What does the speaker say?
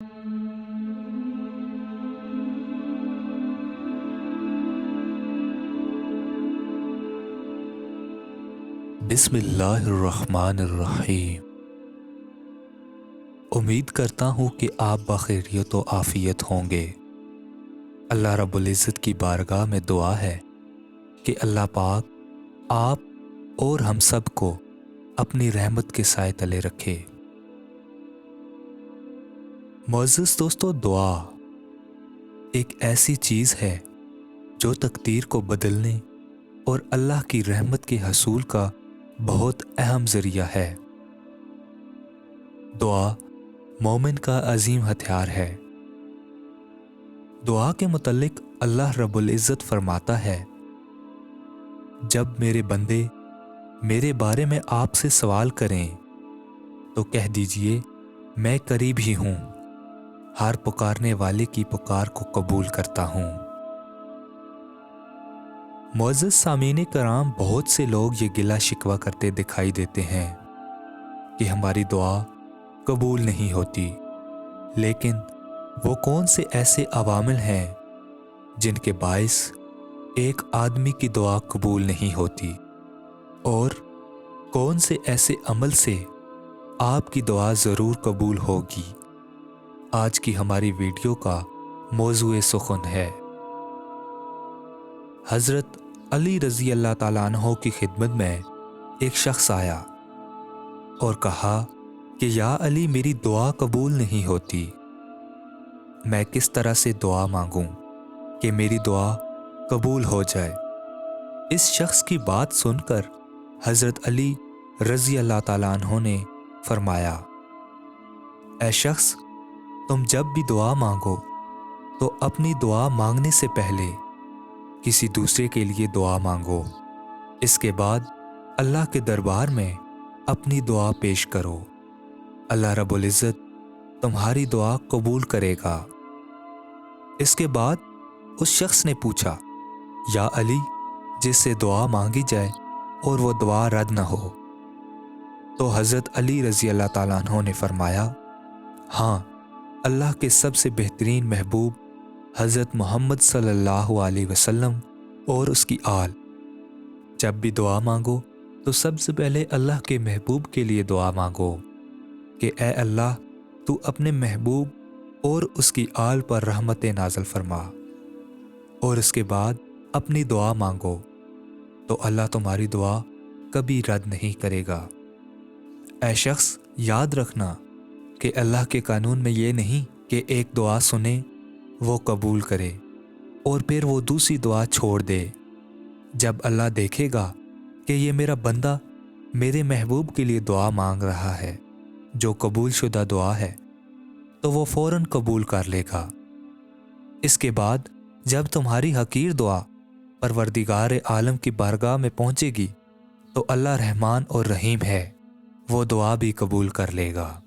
बिस्मिल्लाहिर्रहमानिर्रहीम। उम्मीद करता हूँ कि आप बखैरियत व आफ़ियत होंगे। अल्लाह रब्बुल इज़्ज़त की बारगाह में दुआ है कि अल्लाह पाक आप और हम सब को अपनी रहमत के साए तले रखे। मुअज़्ज़ज़ दोस्तों, दुआ एक ऐसी चीज़ है जो तकदीर को बदलने और अल्लाह की रहमत के हसूल का बहुत अहम ज़रिया है। दुआ मोमिन का अजीम हथियार है। दुआ के मुतल्लिक अल्लाह रब्बुल इज़्ज़त फरमाता है, जब मेरे बंदे मेरे बारे में आपसे सवाल करें तो कह दीजिए मैं करीब ही हूँ, हर पुकारने वाले की पुकार को कबूल करता हूँ। मुअज़्ज़ज़ सामीन कराम, बहुत से लोग ये गिला शिकवा करते दिखाई देते हैं कि हमारी दुआ कबूल नहीं होती, लेकिन वो कौन से ऐसे अवामिल हैं जिनके बाइस एक आदमी की दुआ कबूल नहीं होती, और कौन से ऐसे अमल से आपकी दुआ ज़रूर कबूल होगी। आज की हमारी वीडियो का मौज़ूए सुख़न है। हज़रत अली रज़ी अल्लाह ताला अन्हो की खिदमत में एक शख्स आया और कहा कि या अली, मेरी दुआ कबूल नहीं होती, मैं किस तरह से दुआ मांगूं कि मेरी दुआ कबूल हो जाए। इस शख्स की बात सुनकर हज़रत अली रज़ी अल्लाह ताला अन्हो ने फरमाया, ऐ शख्स, तुम जब भी दुआ मांगो तो अपनी दुआ मांगने से पहले किसी दूसरे के लिए दुआ मांगो। इसके बाद अल्लाह के दरबार में अपनी दुआ पेश करो। अल्लाह रब्बुल इज़्ज़त तुम्हारी दुआ कबूल करेगा। इसके बाद उस शख्स ने पूछा, या अली, जिससे दुआ मांगी जाए और वो दुआ रद्द न हो? तो हज़रत अली रज़ी अल्लाह ताला अन्हो ने फरमाया, हाँ, अल्लाह के सबसे बेहतरीन महबूब हज़रत मोहम्मद सल्लल्लाहु अलैहि वसल्लम और उसकी आल। जब भी दुआ मांगो तो सबसे पहले अल्लाह के महबूब के लिए दुआ मांगो कि ए अल्लाह, तू अपने महबूब और उसकी आल पर रहमत नाज़िल फरमा, और उसके बाद अपनी दुआ मांगो तो अल्लाह तुम्हारी दुआ कभी रद्द नहीं करेगा। ऐ शख्स, याद रखना कि अल्लाह के कानून में ये नहीं कि एक दुआ सुने, वो कबूल करे और फिर वो दूसरी दुआ छोड़ दे। जब अल्लाह देखेगा कि ये मेरा बंदा मेरे महबूब के लिए दुआ मांग रहा है जो कबूल शुदा दुआ है, तो वो फ़ौरन कबूल कर लेगा। इसके बाद जब तुम्हारी हकीर दुआ परवरदिगार आलम की बारगाह में पहुंचेगी तो अल्लाह रहमान और रहीम है, वो दुआ भी कबूल कर लेगा।